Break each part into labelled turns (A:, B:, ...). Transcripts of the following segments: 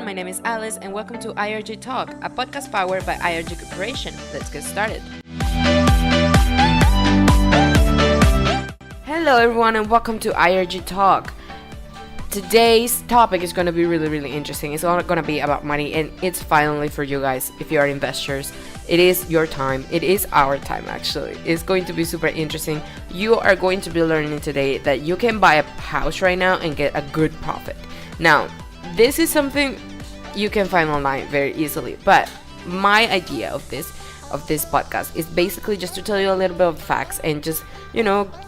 A: my name is Alice, and welcome to IRG Talk, a podcast powered by IRG Corporation. Let's get started. Hello, everyone, and welcome to IRG Talk. Today's topic is going to be really interesting. It's all going to be about money, and it's finally for you guys. If you are investors, it is your time. It is our time, actually. It's going to be super interesting. You are going to be learning today that you can buy a house right now and get a good profit. Now, this is something you can find online very easily, but my idea of this podcast is basically just to tell you a little bit of facts and just,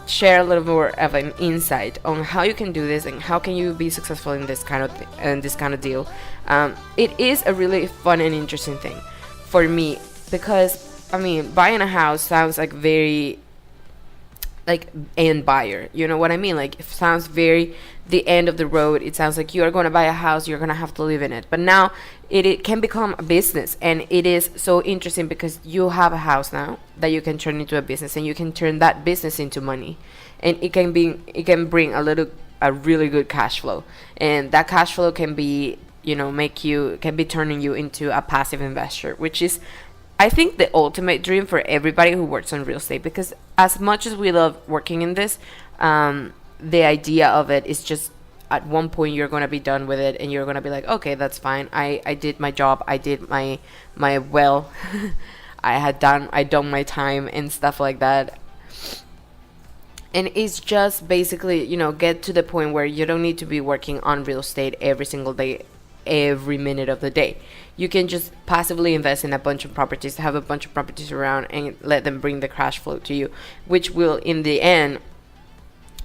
A: share a little more of an insight on how you can do this and how can you be successful in this kind of deal. It is a really fun and interesting thing for me because, buying a house sounds like very end buyer, you know what I mean? Like, it sounds very the end of the road. It sounds like you are going to buy a house, you're going to have to live in it. But now it can become a business, and it is so interesting because you have a house now that you can turn into a business, and you can turn that business into money, and it can bring a really good cash flow, and that cash flow can be turning you into a passive investor, which is, I think, the ultimate dream for everybody who works on real estate, because as much as we love working in this, the idea of it is just at one point you're going to be done with it and you're going to be like, okay, that's fine. I did my job. I did my well. I done my time and stuff like that. And it's just basically, get to the point where you don't need to be working on real estate every single day, every minute of the day. You can just passively invest in a bunch of properties, have a bunch of properties around, and let them bring the cash flow to you, which will in the end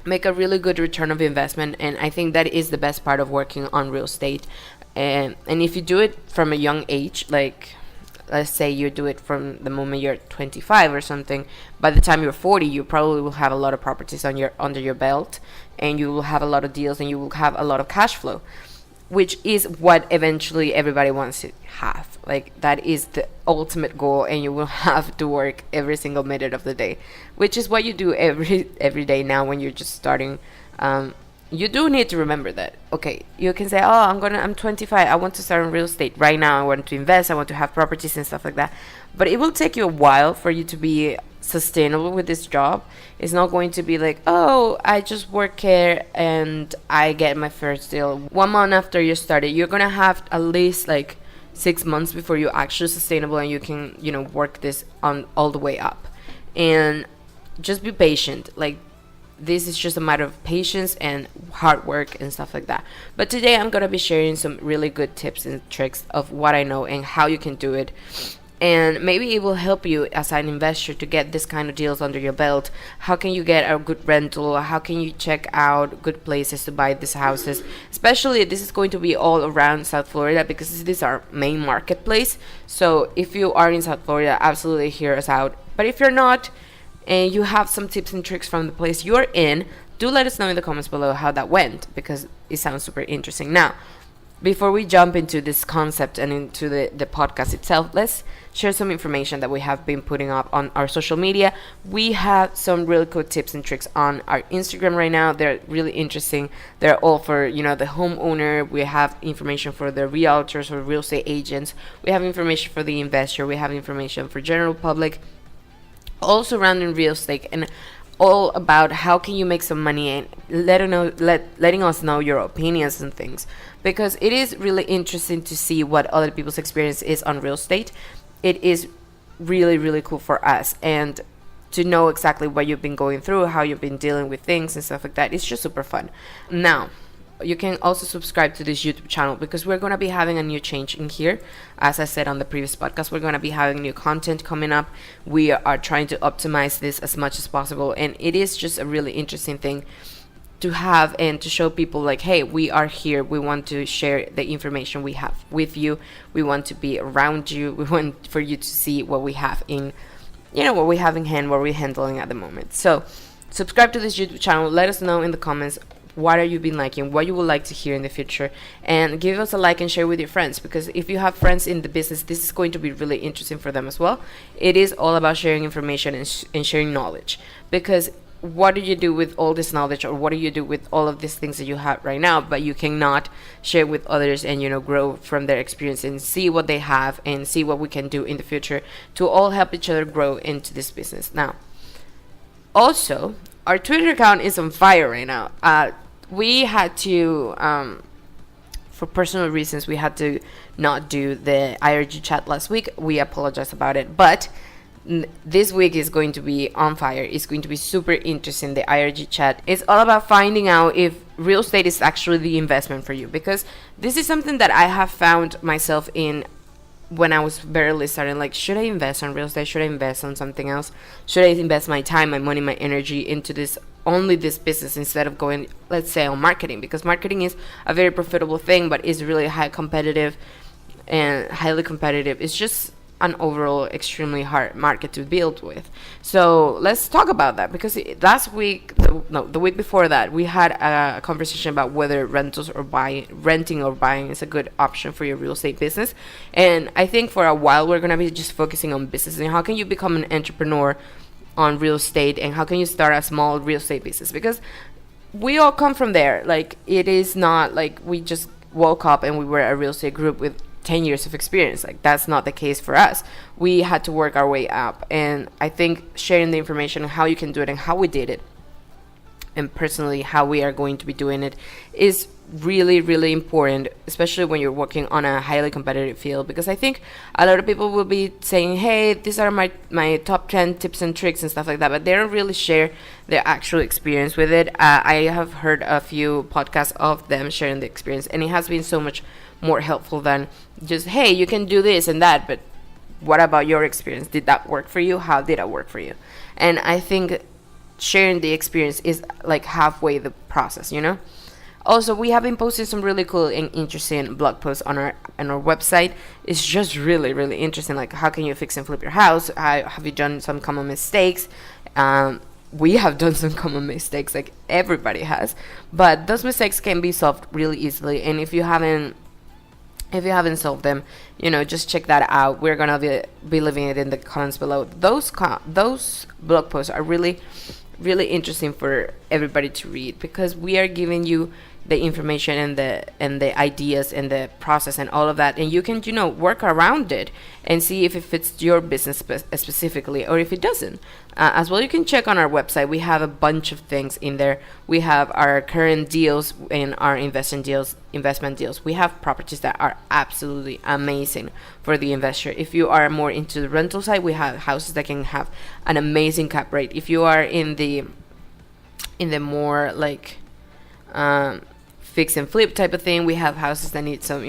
A: make a really good return of investment. And I think that is the best part of working on real estate. And if you do it from a young age, like let's say you do it from the moment you're 25 or something, by the time you're 40, you probably will have a lot of properties under your belt, and you will have a lot of deals, and you will have a lot of cash flow, which is what eventually everybody wants to have. Like, that is the ultimate goal, and you will have to work every single minute of the day, which is what you do every day now when you're just starting. You do need to remember that. Okay, you can say, I'm 25, I want to start in real estate right now, I want to invest, I want to have properties and stuff like that. But it will take you a while for you to be sustainable with this job. It's not going to be like, I just work here and I get my first deal 1 month after you started. You're gonna have at least 6 months before you're actually sustainable and you can work this on all the way up. And just be patient. This is just a matter of patience and hard work and stuff like that. But today I'm gonna be sharing some really good tips and tricks of what I know and how you can do it. And maybe it will help you as an investor to get this kind of deals under your belt. How can you get a good rental? How can you check out good places to buy these houses? Especially, this is going to be all around South Florida because this is our main marketplace. So if you are in South Florida, absolutely hear us out. But if you're not, and you have some tips and tricks from the place you're in, do let us know in the comments below how that went, because it sounds super interesting. Now, before we jump into this concept and into the podcast itself, let's share some information that we have been putting up on our social media. We have some really cool tips and tricks on our Instagram right now. They're really interesting. They're all for, the homeowner. We have information for the realtors or real estate agents. We have information for the investor. We have information for general public, all surrounding real estate, and all about how can you make some money, and letting us know your opinions and things, because it is really interesting to see what other people's experience is on real estate. It is really cool for us, and to know exactly what you've been going through, how you've been dealing with things and stuff like that. It's just super fun. Now, you can also subscribe to this YouTube channel because we're going to be having a new change in here. As I said on the previous podcast, we're going to be having new content coming up. We are trying to optimize this as much as possible, and it is just a really interesting thing to have and to show people hey, we are here. We want to share the information we have with you. We want to be around you. We want for you to see what we have in hand, what we're handling at the moment. So subscribe to this YouTube channel. Let us know in the comments what are you been liking, what you would like to hear in the future, and give us a like and share with your friends, because if you have friends in the business, this is going to be really interesting for them as well. It is all about sharing information and sharing knowledge, because what do you do with all this knowledge, or what do you do with all of these things that you have right now, but you cannot share with others and, grow from their experience and see what they have and see what we can do in the future to all help each other grow into this business. Now, also, our Twitter account is on fire right now. We had to, for personal reasons, we had to not do the IRG chat last week. We apologize about it, but this week is going to be on fire. It's going to be super interesting. The IRG chat is all about finding out if real estate is actually the investment for you, because this is something that I have found myself in when I was barely starting. Like, should I invest on real estate? Should I invest on something else? Should I invest my time, my money, my energy into this business instead of going, let's say, on marketing? Because marketing is a very profitable thing, but is really highly competitive. It's just an overall extremely hard market to build with. So let's talk about that, because the week before that, we had a conversation about whether renting or buying is a good option for your real estate business. And I think for a while we're gonna be just focusing on business and how can you become an entrepreneur on real estate, and how can you start a small real estate business, because we all come from there. Like, it is not like we just woke up and we were a real estate group with 10 years of experience. Like, that's not the case for us. We had to work our way up, and I think sharing the information on how you can do it and how we did it, and personally how we are going to be doing it, is really, really important, especially when you're working on a highly competitive field, because I think a lot of people will be saying, hey, these are my top 10 tips and tricks and stuff like that, but they don't really share their actual experience with it. I have heard a few podcasts of them sharing the experience, and it has been so much more helpful than just, hey, you can do this and that, but what about your experience? Did that work for you? How did it work for you? And I think sharing the experience is like halfway the process, Also, we have been posting some really cool and interesting blog posts on our website. It's just really, really interesting. Like, how can you fix and flip your house? Have you done some common mistakes? We have done some common mistakes, like everybody has, but those mistakes can be solved really easily. And if you haven't solved them, just check that out. We're gonna be leaving it in the comments below. Those blog posts are really, really interesting for everybody to read, because we are giving you the information and the ideas and the process and all of that, and you can work around it and see if it fits your business specifically, or if it doesn't. As well, you can check on our website. We have a bunch of things in there. We have our current deals and our investment deals. We have properties that are absolutely amazing for the investor. If you are more into the rental side, we have houses that can have an amazing cap rate. If you are in the more like fix and flip type of thing, we have houses that need some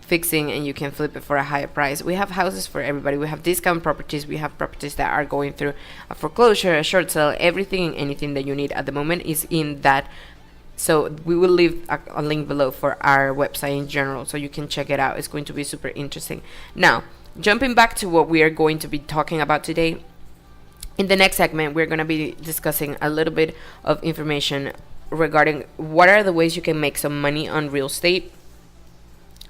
A: fixing, and you can flip it for a higher price. We have houses for everybody. We have discount properties. We have properties that are going through a foreclosure, a short sale. Everything and anything that you need at the moment is in that. So we will leave a link below for our website in general, so you can check it out. It's going to be super interesting. Now, jumping back to what we are going to be talking about today. In the next segment, we're going to be discussing a little bit of information regarding what are the ways you can make some money on real estate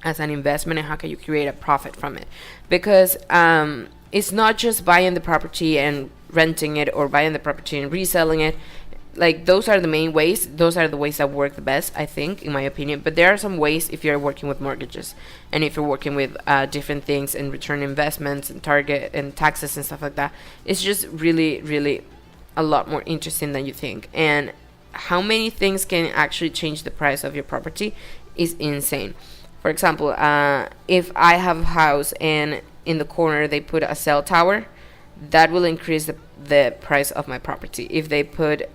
A: as an investment, and how can you create a profit from it. Because it's not just buying the property and renting it, or buying the property and reselling it. Like, those are the main ways. Those are the ways that work the best, I think, in my opinion. But there are some ways if you're working with mortgages, and if you're working with different things and return investments and target and taxes and stuff like that. It's just really, really a lot more interesting than you think. And how many things can actually change the price of your property is insane. For example, if I have a house and in the corner they put a cell tower, that will increase the price of my property. If they put,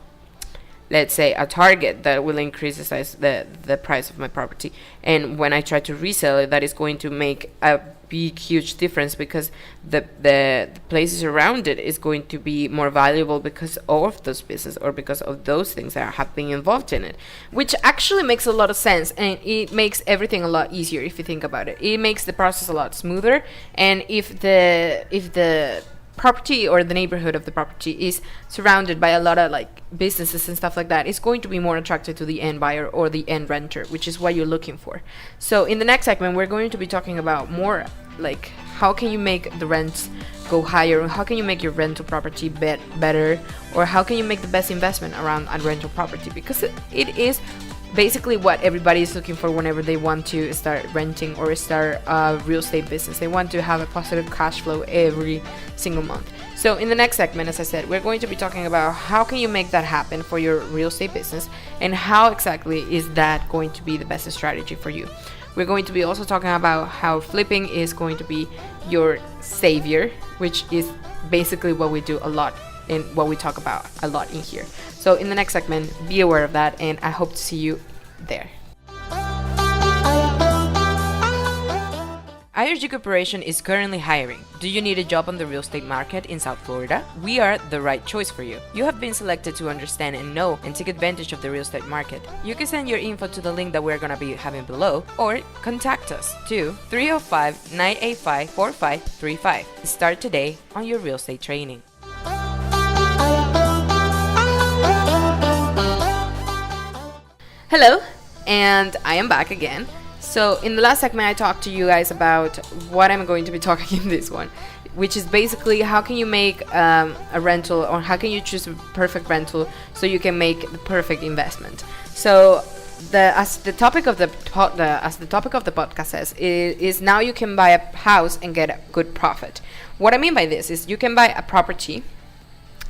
A: let's say, a Target, that will increase the price of my property. And when I try to resell it, that is going to make a big, huge difference, because the places around it is going to be more valuable because of those business, or because of those things that have been involved in it, which actually makes a lot of sense, and it makes everything a lot easier if you think about it. It makes the process a lot smoother, and if the property or the neighborhood of the property is surrounded by a lot of like businesses and stuff like that, it's going to be more attractive to the end buyer or the end renter, which is what you're looking for. So in the next segment, we're going to be talking about more like how can you make the rents go higher, how can you make your rental property better, or how can you make the best investment around a rental property, because it is basically what everybody is looking for whenever they want to start renting or start a real estate business. They want to have a positive cash flow every single month. So in the next segment, as I said, we're going to be talking about how can you make that happen for your real estate business, and how exactly is that going to be the best strategy for you. We're going to be also talking about how flipping is going to be your savior, which is basically what we do a lot and what we talk about a lot in here. So in the next segment, be aware of that, and I hope to see you there. IRG Corporation is currently hiring. Do you need a job on the real estate market in South Florida? We are the right choice for you. You have been selected to understand and know and take advantage of the real estate market. You can send your info to the link that we're going to be having below, or contact us to 305-985-4535. Start today on your real estate training. Hello, and I am back again. So in the last segment, I talked to you guys about what I'm going to be talking in this one, which is basically how can you make a rental, or how can you choose a perfect rental so you can make the perfect investment. So as the topic of the podcast says, is now you can buy a house and get a good profit. What I mean by this is you can buy a property.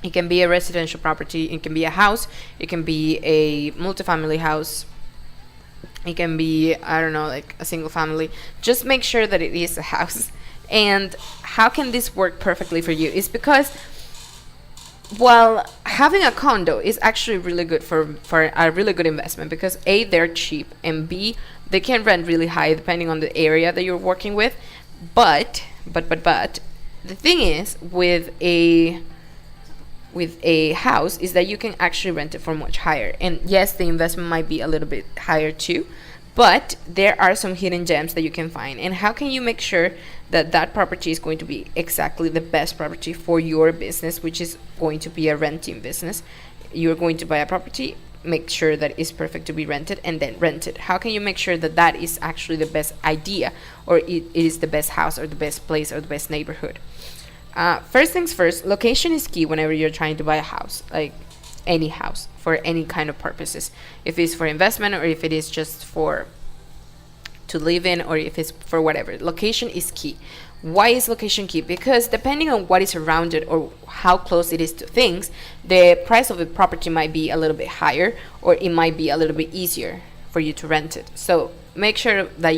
A: It can be a residential property, it can be a house, it can be a multifamily house, it can be, I don't know, like a single family. Just make sure that it is a house. And how can this work perfectly for you? It's because, well, having a condo is actually really good for a really good investment, because A, they're cheap, and B, they can rent really high depending on the area that you're working with. But the thing is with a house is that you can actually rent it for much higher. And yes, the investment might be a little bit higher too, but there are some hidden gems that you can find. And how can you make sure that that property is going to be exactly the best property for your business, which is going to be a renting business? You're going to buy a property, make sure that it's perfect to be rented, and then rent it. How can you make sure that that is actually the best idea, or it is the best house, or the best place, or the best neighborhood? First things first, location is key whenever you're trying to buy a house, like any house for any kind of purposes. If it's for investment, or if it is just to live in, or if it's for whatever, location is key. Why is location key? Because depending on what is around it or how close it is to things, the price of the property might be a little bit higher, or it might be a little bit easier for you to rent it. So make sure that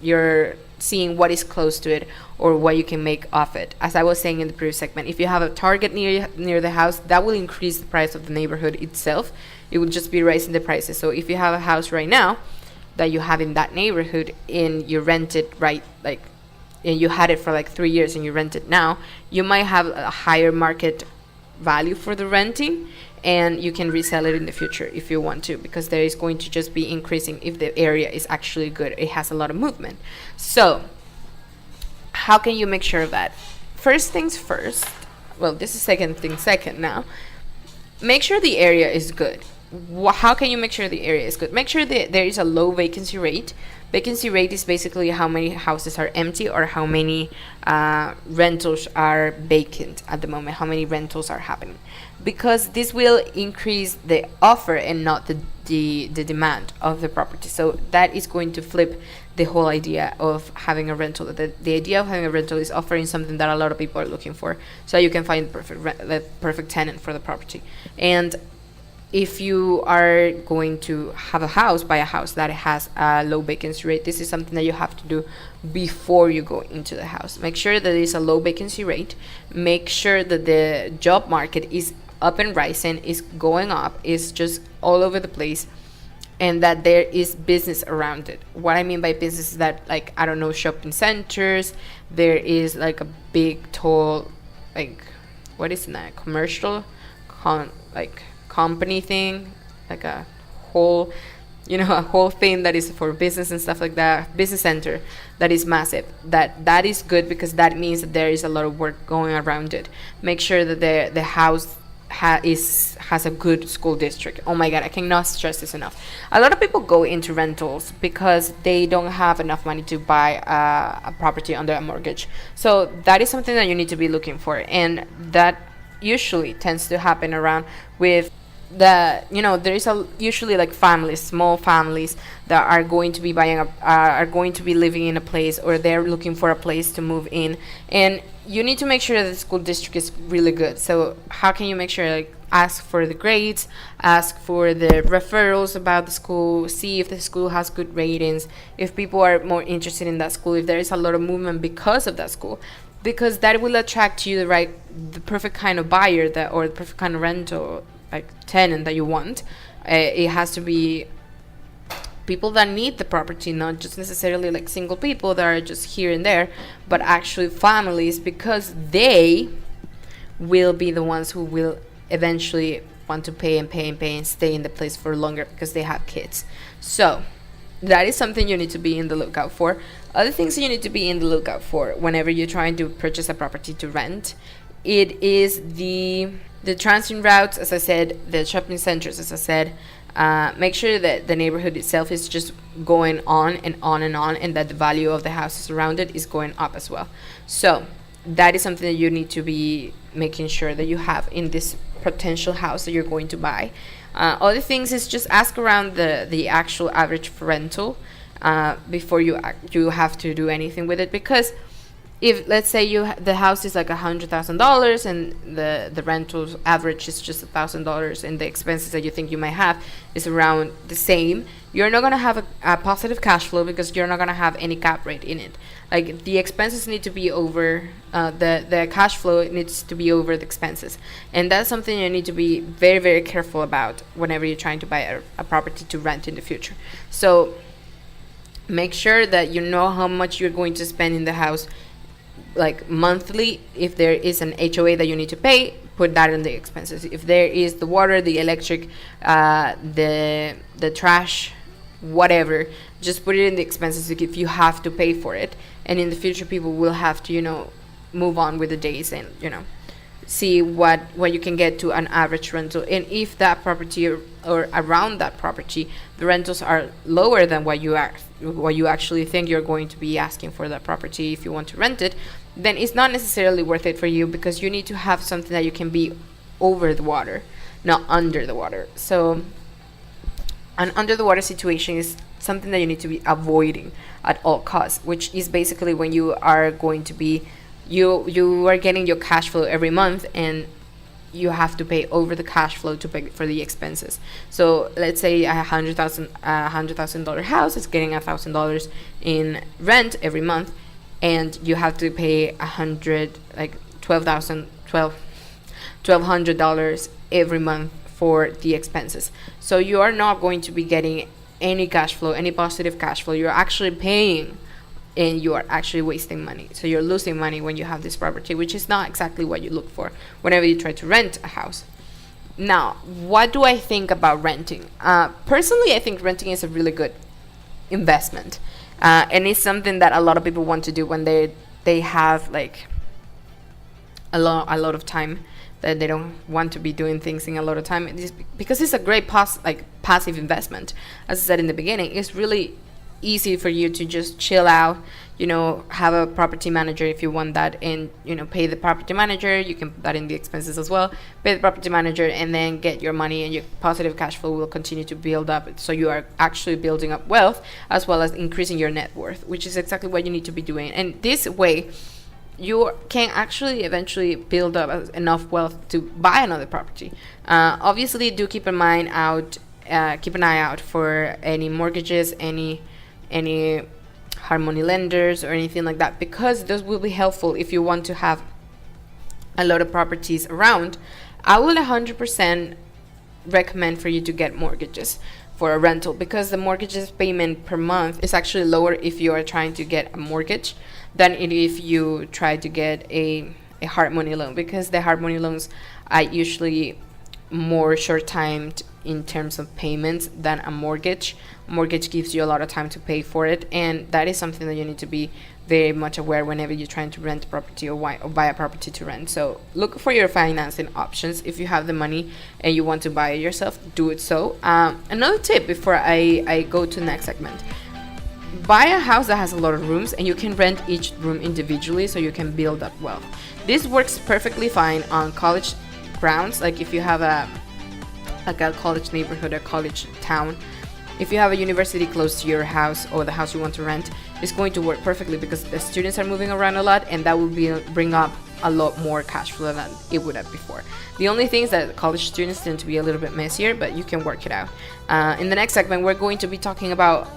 A: you're seeing what is close to it, or what you can make off it. As I was saying in the previous segment, if you have a Target near the house, that will increase the price of the neighborhood itself. It will just be raising the prices. So if you have a house right now that you have in that neighborhood, and you rent it and you had it for like 3 years and you rent it now, you might have a higher market value for the renting, and you can resell it in the future if you want to, because there is going to just be increasing if the area is actually good, it has a lot of movement. So how can you make sure of that? First things first, well, this is second thing second now, make sure the area is good. How can you make sure the area is good? Make sure that there is a low vacancy rate. Vacancy rate is basically how many houses are empty, or how many rentals are vacant at the moment, how many rentals are happening, because this will increase the offer and not the demand of the property. So that is going to flip the whole idea of having a rental. The idea of having a rental is offering something that a lot of people are looking for, so you can find the perfect tenant for the property. And if you are going to have a house, buy a house that has a low vacancy rate, this is something that you have to do before you go into the house. Make sure that there is a low vacancy rate. Make sure that the job market is up and rising, is going up, is just all over the place, and that there is business around it. What I mean by business is that, like, I don't know, shopping centers, there is like a big, tall, like, what is that, commercial, company thing, like a whole a whole thing that is for business and stuff like that, business center that is massive, that is good, because that means that there is a lot of work going around it. Make sure that the house has a good school district. Oh my god, I cannot stress this enough. A lot of people go into rentals because they don't have enough money to buy a property under a mortgage. So that is something that you need to be looking for, and that usually tends to happen around with there is usually like families, small families, that are going to be are going to be living in a place, or they're looking for a place to move in, and you need to make sure that the school district is really good. So how can you make sure? Like, ask for the grades, ask for the referrals about the school, see if the school has good ratings, if people are more interested in that school, if there is a lot of movement because of that school, because that will attract you the perfect kind of buyer, or the perfect kind of rental, like, tenant that you want. It has to be people that need the property, not just necessarily like single people that are just here and there, but actually families, because they will be the ones who will eventually want to pay and stay in the place for longer because they have kids. So that is something you need to be in the lookout for. Other things you need to be in the lookout for whenever you're trying to purchase a property to rent, it is the transit routes, as I said, the shopping centers, as I said. Make sure that the neighborhood itself is just going on and on and on, and that the value of the houses around it is going up as well. So that is something that you need to be making sure that you have in this potential house that you're going to buy. Other things is just ask around the actual average rental before you have to do anything with it, because if, let's say, the house is like $100,000 and the rental average is just $1,000, and the expenses that you think you might have is around the same, you're not going to have a positive cash flow, because you're not going to have any cap rate in it. Like, the expenses need to be over the cash flow needs to be over the expenses, and that's something you need to be very, very careful about whenever you're trying to buy a property to rent in the future. So make sure that you know how much you're going to spend in the house, like monthly. If there is an HOA that you need to pay, put that in the expenses. If there is the water, the electric, the trash, whatever, just put it in the expenses if you have to pay for it. And in the future, people will have to move on with the days, and see what you can get to an average rental. And if that property or around that property, the rentals are lower than what you actually think you're going to be asking for that property if you want to rent it, then it's not necessarily worth it for you, because you need to have something that you can be over the water, not under the water. So an under the water situation is something that you need to be avoiding at all costs, which is basically when you are going to be you are getting your cash flow every month, and you have to pay over the cash flow to pay for the expenses. So let's say a $100,000 house is getting $1,000 in rent every month, and you have to pay $1,200 every month for the expenses. So you are not going to be getting any cash flow, any positive cash flow. You're actually paying, and you are actually wasting money. So you're losing money when you have this property, which is not exactly what you look for whenever you try to rent a house. Now, what do I think about renting? Personally, I think renting is a really good investment. And it's something that a lot of people want to do when they have like a lot of time, that they don't want to be doing things in a lot of time. Because it's a great passive investment. As I said in the beginning, it's really easy for you to just chill out, have a property manager if you want that, and pay the property manager. You can put that in the expenses as well, pay the property manager, and then get your money, and your positive cash flow will continue to build up. So you are actually building up wealth, as well as increasing your net worth, which is exactly what you need to be doing. And this way you can actually eventually build up enough wealth to buy another property. Obviously, do keep an eye out for any mortgages, any Harmonia lenders or anything like that, because those will be helpful if you want to have a lot of properties around. I will 100% recommend for you to get mortgages for a rental, because the mortgages payment per month is actually lower if you are trying to get a mortgage than if you try to get a Harmonia loan, because the Harmonia loans are usually more short-timed in terms of payments than a mortgage. Mortgage gives you a lot of time to pay for it, and that is something that you need to be very much aware whenever you're trying to rent a property or buy a property to rent. So look for your financing options. If you have the money and you want to buy it yourself, do it. So another tip before I go to the next segment: buy a house that has a lot of rooms, and you can rent each room individually so you can build up wealth. This works perfectly fine on college grounds, like if you have a college neighborhood, a college town. If you have a university close to your house or the house you want to rent, it's going to work perfectly because the students are moving around a lot, and that will bring up a lot more cash flow than it would have before. The only thing is that college students tend to be a little bit messier, but you can work it out. In the next segment, we're going to be talking about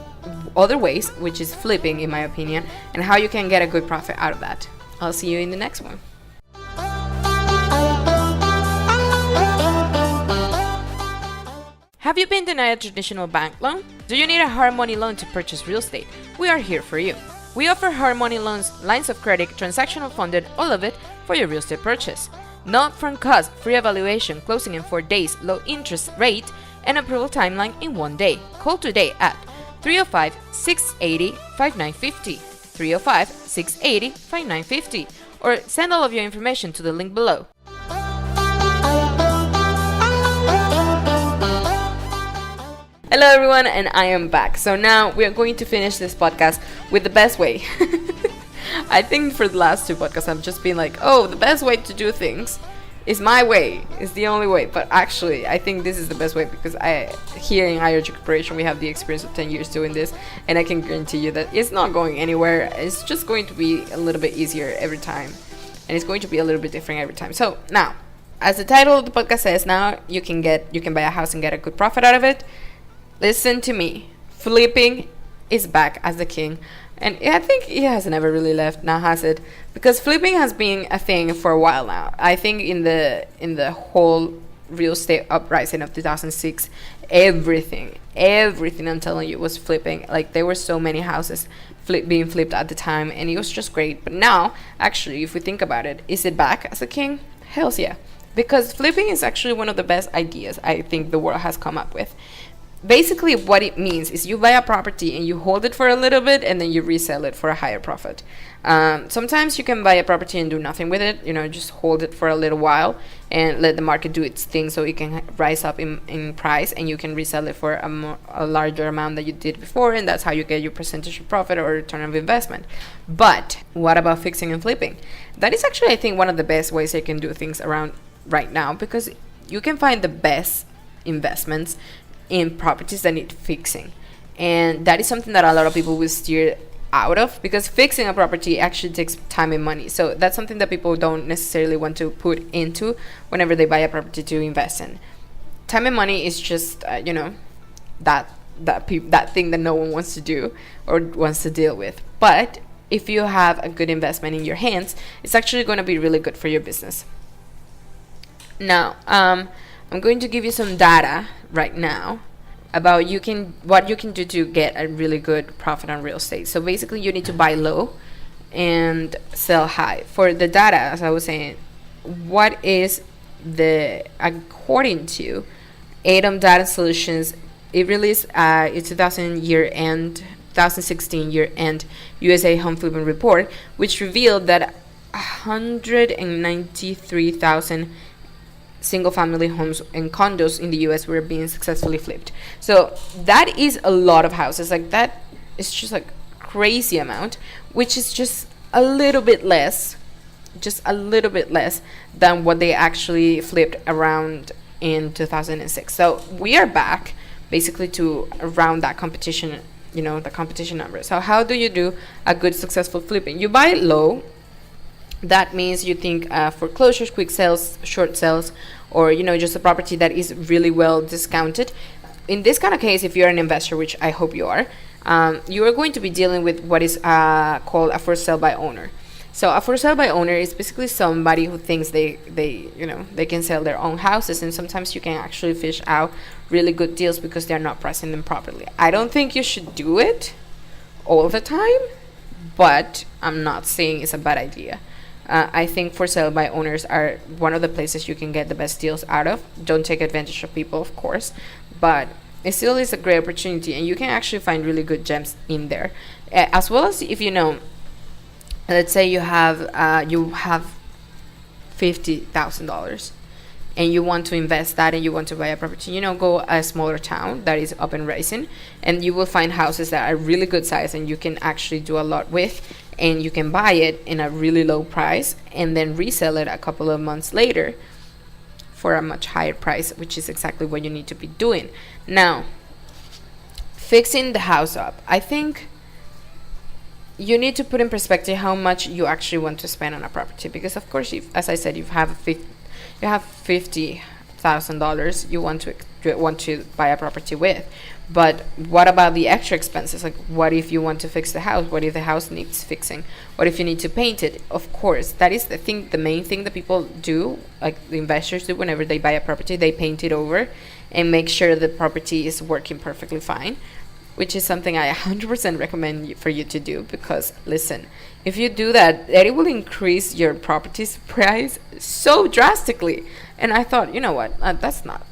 A: other ways, which is flipping, in my opinion, and how you can get a good profit out of that. I'll see you in the next one. Have you been denied a traditional bank loan? Do you need a Harmonia loan to purchase real estate? We are here for you. We offer Harmonia Loans, lines of credit, transactional funded, all of it for your real estate purchase. No upfront cost, free evaluation, closing in 4 days, low interest rate, and approval timeline in 1 day. Call today at 305-680-5950, 305-680-5950, or send all of your information to the link below. Hello everyone, and I am back. So now we are going to finish this podcast with the best way. I think for the last 2 podcasts I've just been like, oh, the best way to do things is my way, is the only way. But actually, I think this is the best way because here in IRG Corporation, we have the experience of 10 years doing this, and I can guarantee you that it's not going anywhere. It's just going to be a little bit easier every time, and it's going to be a little bit different every time. So now, as the title of the podcast says, now you can buy a house and get a good profit out of it. Listen to me. Flipping is back as the king. And I think it has never really left, now has it? Because flipping has been a thing for a while now. I think in the whole real estate uprising of 2006, everything I'm telling you was flipping. Like, there were so many houses being flipped at the time, and it was just great. But now, actually, if we think about it, is it back as a king? Hells yeah. Because flipping is actually one of the best ideas I think the world has come up with. Basically, what it means is you buy a property and you hold it for a little bit, and then you resell it for a higher profit. Sometimes you can buy a property and do nothing with it, just hold it for a little while and let the market do its thing so it can rise up in price, and you can resell it for a larger amount than you did before, and that's how you get your percentage of profit or return of investment. But what about fixing and flipping? That is actually, I think, one of the best ways you can do things around right now, because you can find the best investments in properties that need fixing, and that is something that a lot of people will steer out of, because fixing a property actually takes time and money. So that's something that people don't necessarily want to put into whenever they buy a property to invest in. Time and money is just that thing that no one wants to do or wants to deal with. But if you have a good investment in your hands, it's actually going to be really good for your business. Now, I'm going to give you some data right now about what you can do to get a really good profit on real estate. So basically, you need to buy low and sell high. For the data, as I was saying, what is according to ADAM Data Solutions, it released its 2016 year-end USA Home Flipping Report, which revealed that 193,000 single-family homes and condos in the US were being successfully flipped. So that is a lot of houses. Like, that is just like crazy amount, which is just a little bit less than what they actually flipped around in 2006. So we are back basically to around that competition, the competition number. So how do you do a good successful flipping? You buy low. That means you think foreclosures, quick sales, short sales, or just a property that is really well discounted. In this kind of case, if you're an investor, which I hope you are going to be dealing with what is called a for sale by owner. So a for sale by owner is basically somebody who thinks they can sell their own houses, and sometimes you can actually fish out really good deals because they're not pricing them properly. I don't think you should do it all the time, but I'm not saying it's a bad idea. I think for sale by owners are one of the places you can get the best deals out of. Don't take advantage of people, of course, but it still is a great opportunity, and you can actually find really good gems in there. As well as, if you know, let's say you have $50,000 and you want to invest that and you want to buy a property, go a smaller town that is up and rising, and you will find houses that are really good size and you can actually do a lot with, and you can buy it in a really low price and then resell it a couple of months later for a much higher price, which is exactly what you need to be doing. Now, fixing the house up, I think you need to put in perspective how much you actually want to spend on a property, because of course, as I said, you have $50,000 you want to buy a property with. But what about the extra expenses? Like, what if you want to fix the house? What if the house needs fixing? What if you need to paint it? Of course, that is the main thing that people do, like the investors do whenever they buy a property. They paint it over and make sure the property is working perfectly fine, which is something I 100% recommend for you to do, because listen, if you do that, it will increase your property's price so drastically. And I thought, you know what, that's not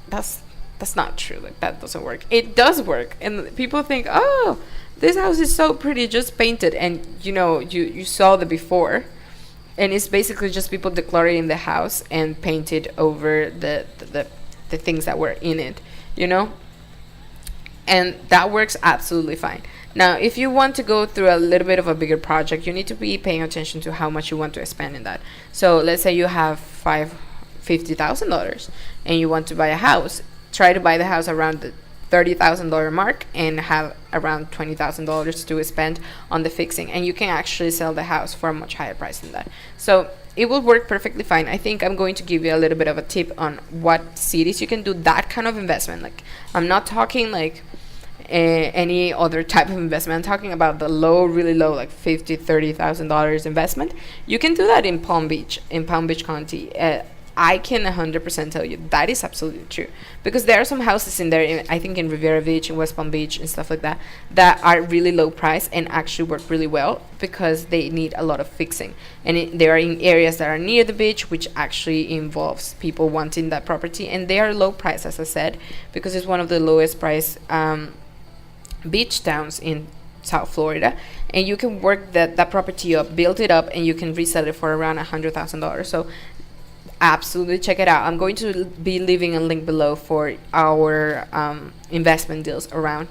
A: true. Like, that doesn't work. It does work, and people think, oh, this house is so pretty, just paint it. And you saw the before, and it's basically just people decorating the house and painted over the things that were in it, and that works absolutely fine. Now, if you want to go through a little bit of a bigger project, you need to be paying attention to how much you want to spend in that. So let's say you have $50,000 and you want to buy a house. Try to buy the house around the $30,000 mark and have around $20,000 to spend on the fixing, and you can actually sell the house for a much higher price than that. So it will work perfectly fine. I think I'm going to give you a little bit of a tip on what cities you can do that kind of investment. Like, I'm not talking like any other type of investment. I'm talking about the really low, like $50,000-$30,000 investment. You can do that in Palm Beach County. I can 100% tell you that is absolutely true, because there are some houses in there, I think in Riviera Beach, in West Palm Beach and stuff like that, that are really low price and actually work really well because they need a lot of fixing. And they are in areas that are near the beach, which actually involves people wanting that property. And they are low price, as I said, because it's one of the lowest price beach towns in South Florida, and you can work that property up, build it up, and you can resell it for around $100,000. So absolutely check it out. I'm going to be leaving a link below for our investment deals around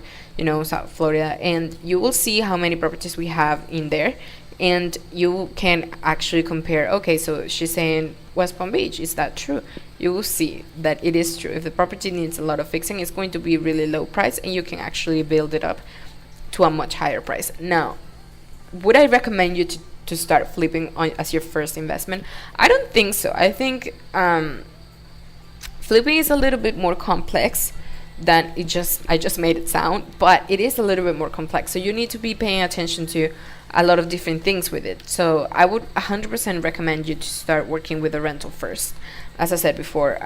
A: South Florida, and you will see how many properties we have in there, and you can actually compare. Okay, so she's saying West Palm Beach, is that true? You will see that it is true. If the property needs a lot of fixing, it's going to be really low price, and you can actually build it up to a much higher price. Now, would I recommend you to start flipping as your first investment? I don't think so. I think flipping is a little bit more complex than I just made it sound, but it is a little bit more complex. So you need to be paying attention to a lot of different things with it. So I would 100% recommend you to start working with a rental first, as I said before,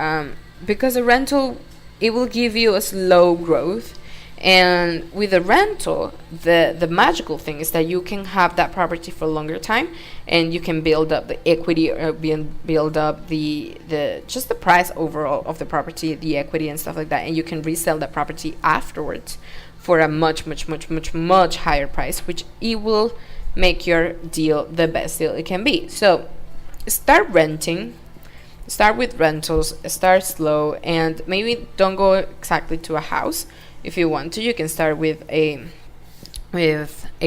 A: because a rental, it will give you a slow growth. And with a rental, the magical thing is that you can have that property for a longer time, and you can build up the equity, or build up the just the price overall of the property, the equity and stuff like that, and you can resell that property afterwards for a much higher price, which it will make your deal the best deal it can be. So start renting. Start with rentals, start slow, and maybe don't go exactly to a house. If you want to, you can start with a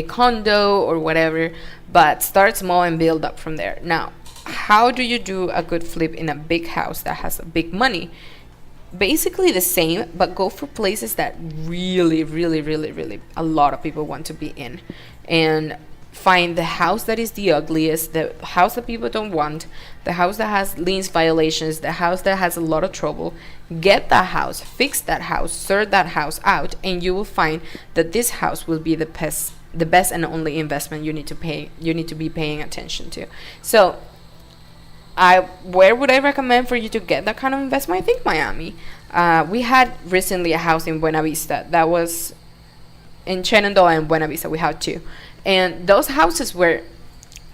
A: condo or whatever, but start small and build up from there. Now, how do you do a good flip in a big house that has big money? Basically the same, but go for places that really a lot of people want to be in, and find the house that is the ugliest, the house that people don't want, the house that has liens violations, the house that has a lot of trouble. Get that house, fix that house, sort that house out, and you will find that this house will be the best and only investment you need to be paying attention to. So where would I recommend for you to get that kind of investment? I think Miami. We had recently a house in Buena Vista, that was in Shenandoah and Buena Vista. We had two, and those houses were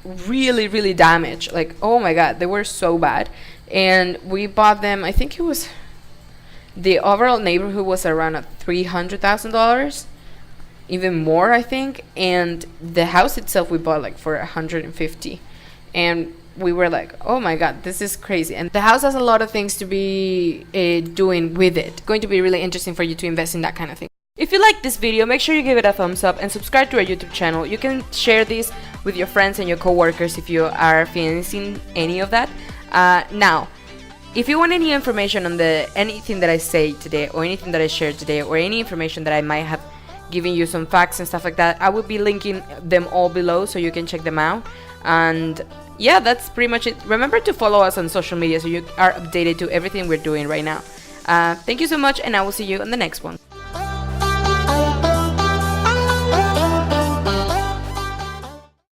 A: really damaged. Like, oh my god, they were so bad. And we bought them, I think it was The overall neighborhood was around $300,000, even more, I think. And the house itself we bought like for 150, and we were like, oh my god, this is crazy. And the house has a lot of things to be doing with it. It's going to be really interesting for you to invest in that kind of thing. If you like this video, make sure you give it a thumbs up and subscribe to our YouTube channel. You can share this with your friends and your coworkers if you are financing any of that. Now, if you want any information on anything that I say today, or anything that I shared today, or any information that I might have given you some facts and stuff like that, I will be linking them all below so you can check them out. And yeah, that's pretty much it. Remember to follow us on social media so you are updated to everything we're doing right now. Thank you so much, and I will see you on the next one.